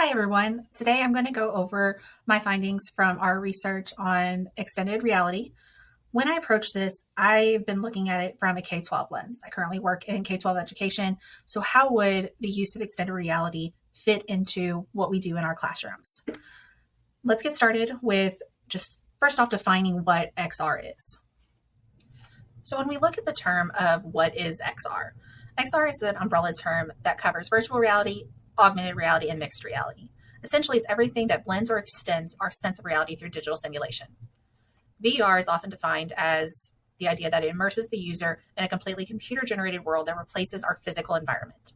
Hi, everyone. Today I'm going to go over my findings from our research on extended reality. When I approach this, I've been looking at it from a K-12 lens. I currently work in K-12 education. So how would the use of extended reality fit into what we do in our classrooms? Let's get started with just first off defining what XR is. So when we look at the term of what is XR, XR is an umbrella term that covers virtual reality, augmented reality, and mixed reality. Essentially, it's everything that blends or extends our sense of reality through digital simulation. VR is often defined as the idea that it immerses the user in a completely computer-generated world that replaces our physical environment.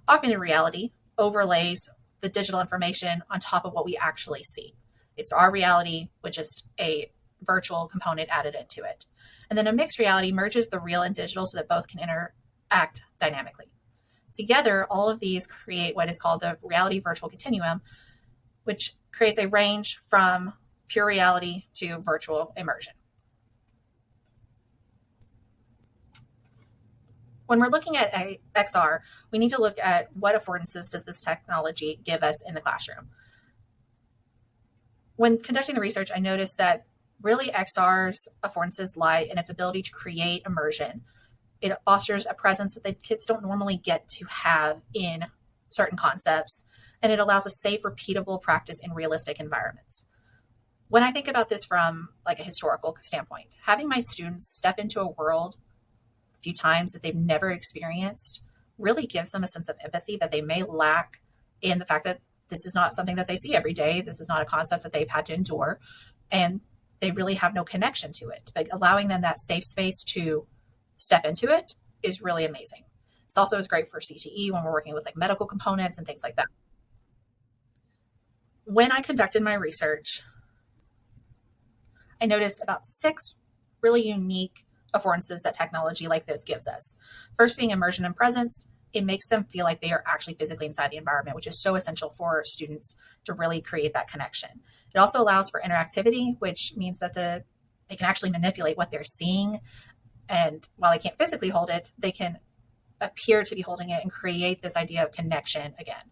Augmented reality overlays the digital information on top of what we actually see. It's our reality with just a virtual component added into it. And then a mixed reality merges the real and digital so that both can interact dynamically. Together, all of these create what is called the reality virtual continuum, which creates a range from pure reality to virtual immersion. When we're looking at XR, we need to look at what affordances does this technology give us in the classroom. When conducting the research, I noticed that really XR's affordances lie in its ability to create immersion. It fosters a presence that the kids don't normally get to have in certain concepts, and it allows a safe, repeatable practice in realistic environments. When I think about this from like a historical standpoint, having my students step into a world a few times that they've never experienced really gives them a sense of empathy that they may lack in the fact that this is not something that they see every day. This is not a concept that they've had to endure, and they really have no connection to it. But allowing them that safe space to step into it is really amazing. This also is great for CTE when we're working with like medical components and things like that. When I conducted my research, I noticed about 6 really unique affordances that technology like this gives us. First being immersion and presence. It makes them feel like they are actually physically inside the environment, which is so essential for students to really create that connection. It also allows for interactivity, which means that they can actually manipulate what they're seeing. And while they can't physically hold it, they can appear to be holding it and create this idea of connection again.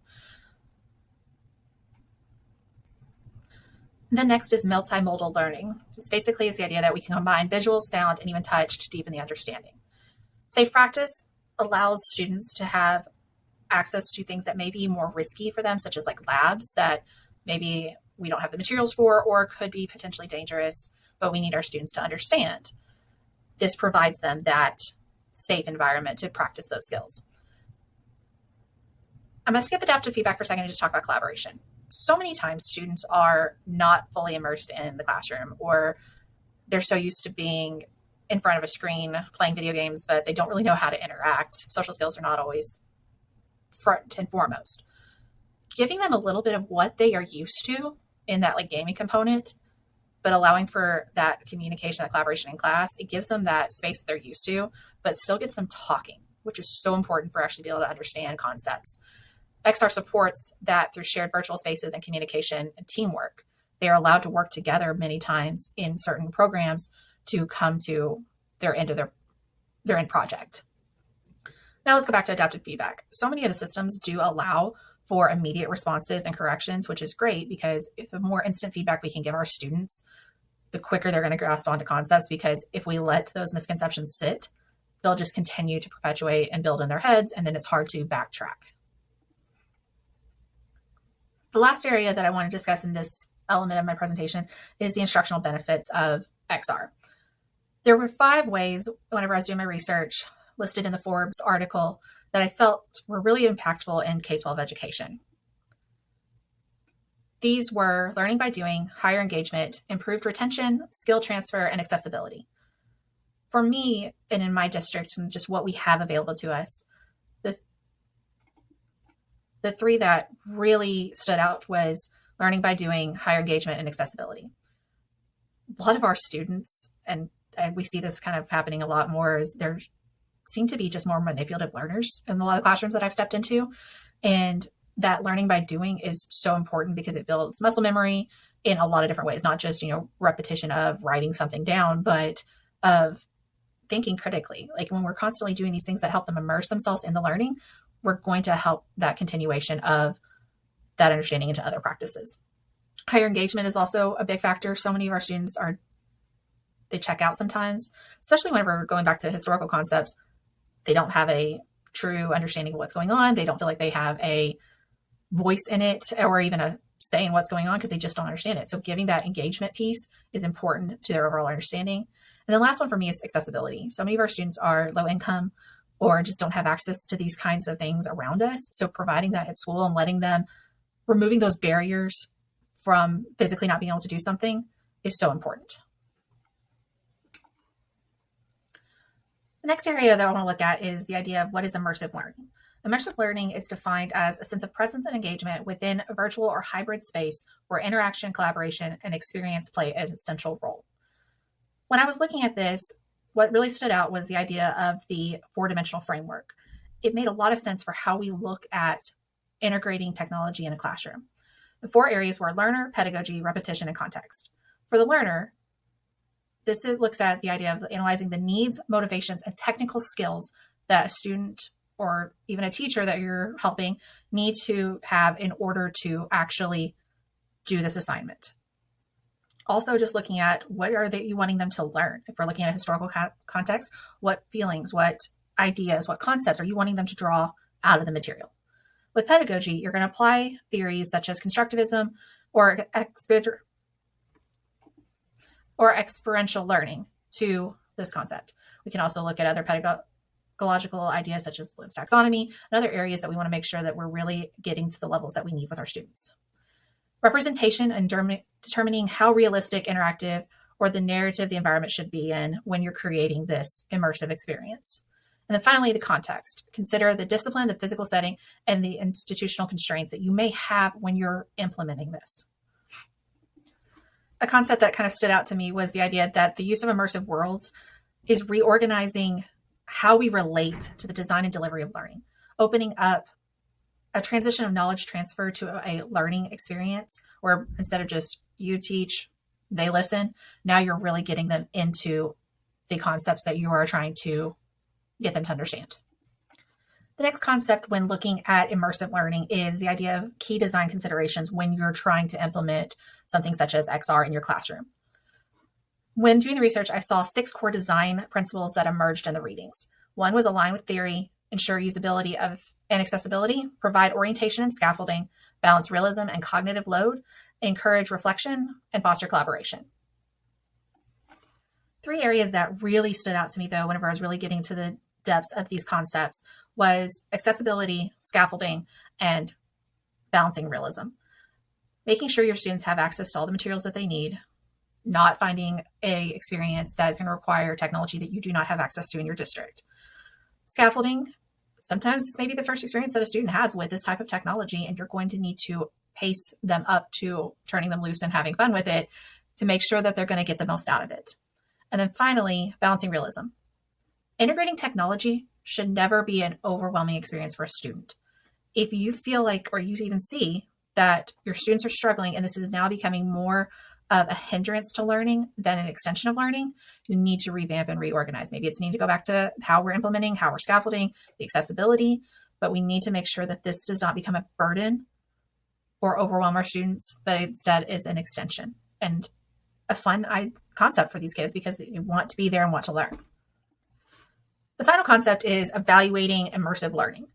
The next is multimodal learning. This basically is the idea that we can combine visual, sound, and even touch to deepen the understanding. Safe practice allows students to have access to things that may be more risky for them, such as like labs that maybe we don't have the materials for or could be potentially dangerous, but we need our students to understand. This provides them that safe environment to practice those skills. I'm going to skip adaptive feedback for a second and just talk about collaboration. So many times students are not fully immersed in the classroom, or they're so used to being in front of a screen playing video games, but they don't really know how to interact. Social skills are not always front and foremost. Giving them a little bit of what they are used to in that like gaming component, but allowing for that communication, that collaboration in class, it gives them that space that they're used to, but still gets them talking, which is so important for actually being able to understand concepts. XR supports that through shared virtual spaces and communication and teamwork. They are allowed to work together many times in certain programs to come to their end of their end project. Now let's go back to adaptive feedback. So many of the systems do allow for immediate responses and corrections, which is great because if the more instant feedback we can give our students, the quicker they're going to grasp onto concepts, because if we let those misconceptions sit, they'll just continue to perpetuate and build in their heads, and then it's hard to backtrack. The last area that I want to discuss in this element of my presentation is the instructional benefits of XR. There were 5 ways whenever I was doing my research listed in the Forbes article that I felt were really impactful in K-12 education. These were learning by doing, higher engagement, improved retention, skill transfer, and accessibility. For me, and in my district and just what we have available to us, the 3 that really stood out was learning by doing, higher engagement, and accessibility. A lot of our students, and we see this kind of happening a lot more, is there seem to be just more manipulative learners in a lot of classrooms that I've stepped into. And that learning by doing is so important because it builds muscle memory in a lot of different ways, not just, repetition of writing something down, but of thinking critically. Like when we're constantly doing these things that help them immerse themselves in the learning, we're going to help that continuation of that understanding into other practices. Higher engagement is also a big factor. So many of our students they check out sometimes, especially whenever we're going back to historical concepts. They don't have a true understanding of what's going on. They don't feel like they have a voice in it or even a say in what's going on because they just don't understand it. So giving that engagement piece is important to their overall understanding. And then last one for me is accessibility. So many of our students are low income or just don't have access to these kinds of things around us. So providing that at school and letting them, removing those barriers from physically not being able to do something is so important. The next area that I want to look at is the idea of what is immersive learning. Immersive learning is defined as a sense of presence and engagement within a virtual or hybrid space where interaction, collaboration, and experience play an essential role. When I was looking at this, what really stood out was the idea of the four-dimensional framework. It made a lot of sense for how we look at integrating technology in a classroom. The four areas were learner, pedagogy, repetition, and context. For the learner, this looks at the idea of analyzing the needs, motivations, and technical skills that a student or even a teacher that you're helping need to have in order to actually do this assignment. Also, just looking at what are you wanting them to learn? If we're looking at a historical context, what feelings, what ideas, what concepts are you wanting them to draw out of the material? With pedagogy, you're going to apply theories such as constructivism or experiential learning to this concept. We can also look at other pedagogical ideas such as Bloom's taxonomy and other areas that we want to make sure that we're really getting to the levels that we need with our students. Representation and determining how realistic, interactive, or the narrative the environment should be in when you're creating this immersive experience. And then finally, the context. Consider the discipline, the physical setting, and the institutional constraints that you may have when you're implementing this. A concept that kind of stood out to me was the idea that the use of immersive worlds is reorganizing how we relate to the design and delivery of learning, opening up a transition of knowledge transfer to a learning experience where instead of just you teach, they listen, now you're really getting them into the concepts that you are trying to get them to understand. The next concept when looking at immersive learning is the idea of key design considerations when you're trying to implement something such as XR in your classroom. When doing the research, I saw 6 core design principles that emerged in the readings. One was align with theory, ensure usability and accessibility, provide orientation and scaffolding, balance realism and cognitive load, encourage reflection, and foster collaboration. 3 areas that really stood out to me, though, whenever I was really getting to the depths of these concepts was accessibility, scaffolding, and balancing realism. Making sure your students have access to all the materials that they need, not finding a experience that is going to require technology that you do not have access to in your district. Scaffolding, sometimes this may be the first experience that a student has with this type of technology, and you're going to need to pace them up to turning them loose and having fun with it to make sure that they're going to get the most out of it. And then finally, balancing realism. Integrating technology should never be an overwhelming experience for a student. If you feel like, or you even see that your students are struggling and this is now becoming more of a hindrance to learning than an extension of learning, you need to revamp and reorganize. Maybe it's need to go back to how we're implementing, how we're scaffolding, the accessibility, but we need to make sure that this does not become a burden or overwhelm our students, but instead is an extension and a fun concept for these kids because they want to be there and want to learn. The final concept is evaluating immersive learning.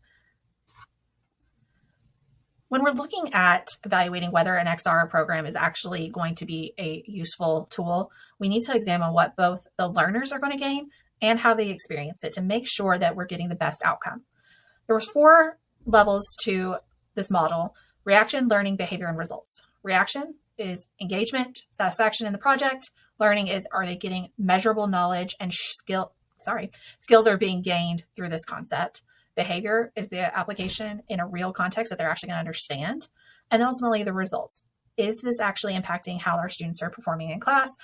When we're looking at evaluating whether an XR program is actually going to be a useful tool, we need to examine what both the learners are going to gain and how they experience it to make sure that we're getting the best outcome. There was 4 levels to this model: reaction, learning, behavior, and results. Reaction is engagement, satisfaction in the project. Learning is, are they getting measurable knowledge and skills are being gained through this concept. Behavior is the application in a real context that they're actually going to understand. And then ultimately the results. Is this actually impacting how our students are performing in class?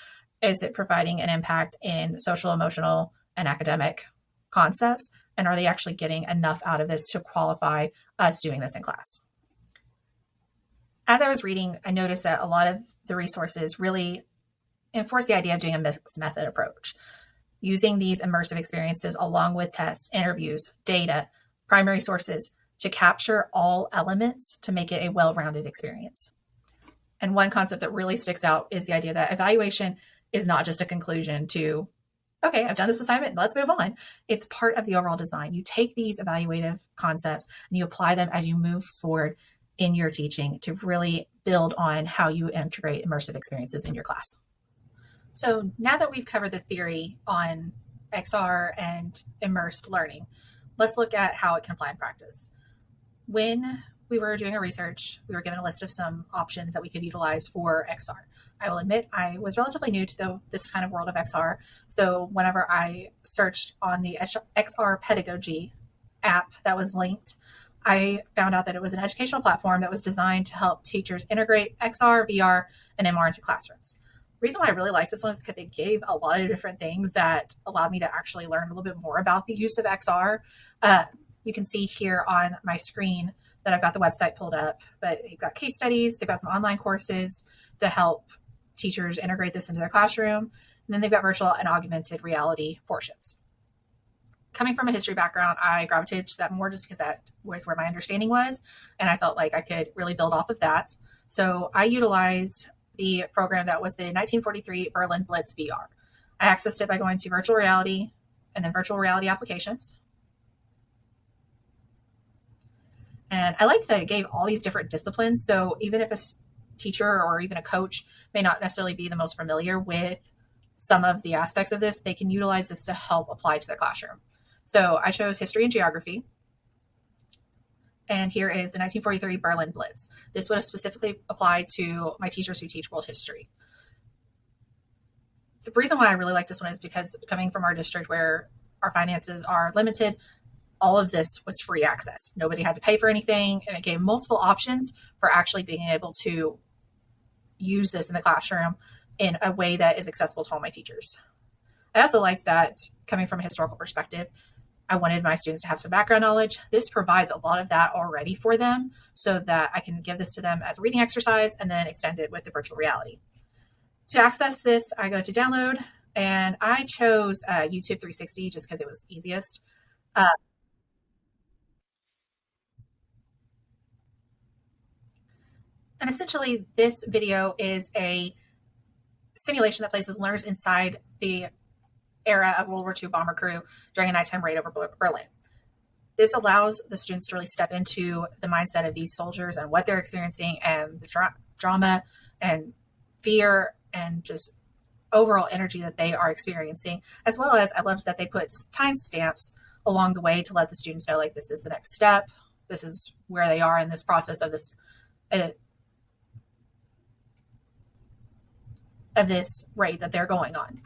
Is it providing an impact in social, emotional, and academic concepts? And are they actually getting enough out of this to qualify us doing this in class? As I was reading, I noticed that a lot of the resources really enforce the idea of doing a mixed method approach, using these immersive experiences along with tests, interviews, data, primary sources to capture all elements to make it a well-rounded experience. And one concept that really sticks out is the idea that evaluation is not just a conclusion to, okay, I've done this assignment, let's move on. It's part of the overall design. You take these evaluative concepts and you apply them as you move forward in your teaching to really build on how you integrate immersive experiences in your class. So now that we've covered the theory on XR and immersed learning, let's look at how it can apply in practice. When we were doing our research, we were given a list of some options that we could utilize for XR. I will admit I was relatively new to this kind of world of XR. So whenever I searched on the XRPedagogy app that was linked, I found out that it was an educational platform that was designed to help teachers integrate XR, VR, and MR into classrooms. The reason why I really liked this one is because it gave a lot of different things that allowed me to actually learn a little bit more about the use of XR. You can see here on my screen that I've got the website pulled up, but you've got case studies, they've got some online courses to help teachers integrate this into their classroom, and then they've got virtual and augmented reality portions. Coming from a history background, I gravitated to that more just because that was where my understanding was, and I felt like I could really build off of that. So I utilized the program that was the 1943 Berlin Blitz VR. I accessed it by going to virtual reality and then virtual reality applications. And I liked that it gave all these different disciplines. So even if a teacher or even a coach may not necessarily be the most familiar with some of the aspects of this, they can utilize this to help apply to their classroom. So I chose history and geography. And here is the 1943 Berlin Blitz. This would have specifically applied to my teachers who teach world history. The reason why I really like this one is because coming from our district where our finances are limited, all of this was free access. Nobody had to pay for anything, and it gave multiple options for actually being able to use this in the classroom in a way that is accessible to all my teachers. I also liked that coming from a historical perspective, I wanted my students to have some background knowledge. This provides a lot of that already for them so that I can give this to them as a reading exercise and then extend it with the virtual reality. To access this, I go to download, and I chose YouTube 360 just because it was easiest. And essentially, this video is a simulation that places learners inside the era of World War II bomber crew during a nighttime raid over Berlin. This allows the students to really step into the mindset of these soldiers and what they're experiencing and the drama and fear and just overall energy that they are experiencing, as well as I love that they put timestamps along the way to let the students know, like, this is the next step, this is where they are in this process of this raid that they're going on.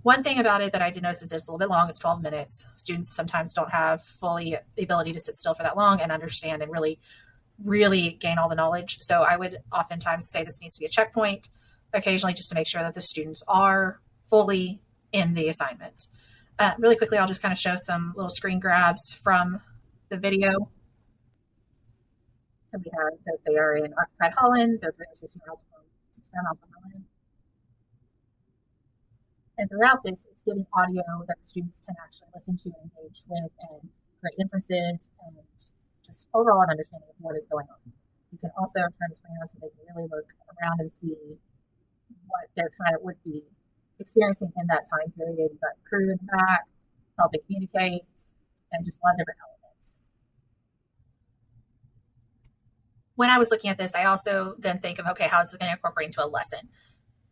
One thing about it that I did notice is it's a little bit long. It's 12 minutes. Students sometimes don't have fully the ability to sit still for that long and understand and really gain all the knowledge. So I would oftentimes say this needs to be a checkpoint occasionally just to make sure that the students are fully in the assignment. Really quickly, I'll just kind of show some little screen grabs from the video. So we have that they are in occupied Holland. They're 60 miles from Berlin. And throughout this, it's giving audio that the students can actually listen to and engage with and create inferences and just overall an understanding of what is going on. You can also turn the screen on so they can really look around and see what they're kind of would be experiencing in that time period. You've got crew in the back, helping communicate, and just a lot of different elements. When I was looking at this, I also then think of, okay, how is this going to incorporate into a lesson?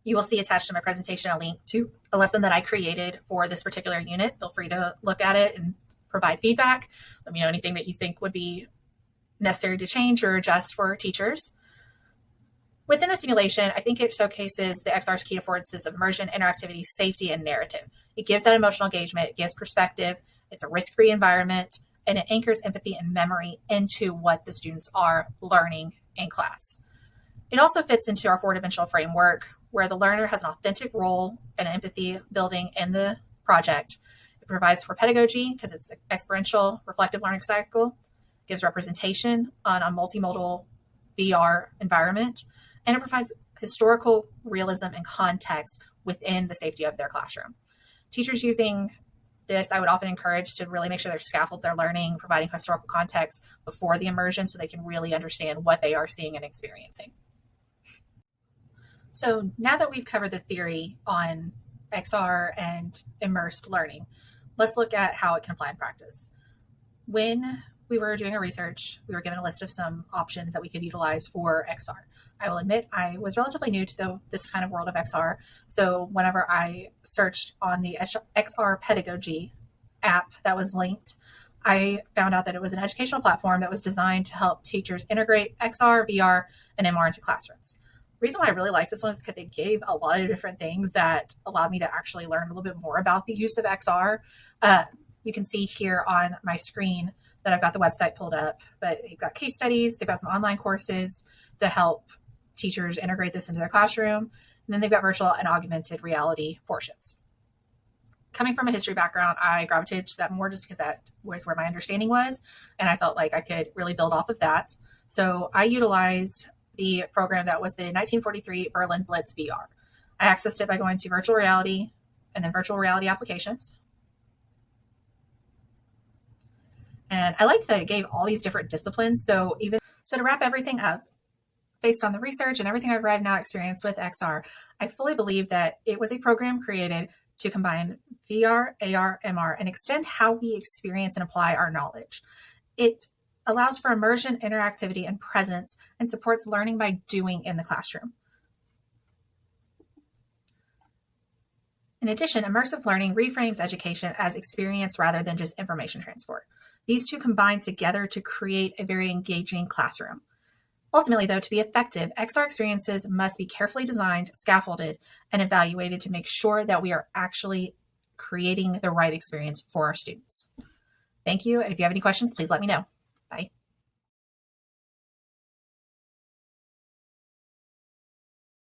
You will see attached to my presentation a link to a lesson that I created for this particular unit. Feel free to look at it and provide feedback. Let me know anything that you think would be necessary to change or adjust for teachers. Within the simulation, I think it showcases the XR's key affordances of immersion, interactivity, safety, and narrative. It gives that emotional engagement, it gives perspective, it's a risk-free environment, and it anchors empathy and memory into what the students are learning in class. It also fits into our four-dimensional framework where the learner has an authentic role and empathy building in the project. It provides for pedagogy because it's an experiential reflective learning cycle, gives representation on a multimodal VR environment, and it provides historical realism and context within the safety of their classroom. Teachers using this, I would often encourage to really make sure they're scaffold their learning, providing historical context before the immersion so they can really understand what they are seeing and experiencing. So now that we've covered the theory on XR and immersed learning, let's look at how it can apply in practice. When we were doing our research, we were given a list of some options that we could utilize for XR. I will admit I was relatively new to this kind of world of XR. So whenever I searched on the XRPedagogy app that was linked, I found out that it was an educational platform that was designed to help teachers integrate XR, VR, and MR into classrooms. The reason why I really liked this one is because it gave a lot of different things that allowed me to actually learn a little bit more about the use of XR. You can see here on my screen that I've got the website pulled up, but you've got case studies, they've got some online courses to help teachers integrate this into their classroom, and then they've got virtual and augmented reality portions. Coming from a history background, I gravitated to that more just because that was where my understanding was, and I felt like I could really build off of that. So I utilized the program that was the 1943 Berlin Blitz VR. I accessed it by going to virtual reality and then virtual reality applications. And I liked that it gave all these different disciplines. So to wrap everything up, based on the research and everything I've read and now experienced with XR, I fully believe that it was a program created to combine VR, AR, MR, and extend how we experience and apply our knowledge. It allows for immersion, interactivity, and presence, and supports learning by doing in the classroom. In addition, immersive learning reframes education as experience rather than just information transport. These two combine together to create a very engaging classroom. Ultimately, though, to be effective, XR experiences must be carefully designed, scaffolded, and evaluated to make sure that we are actually creating the right experience for our students. Thank you, and if you have any questions, please let me know. Bye.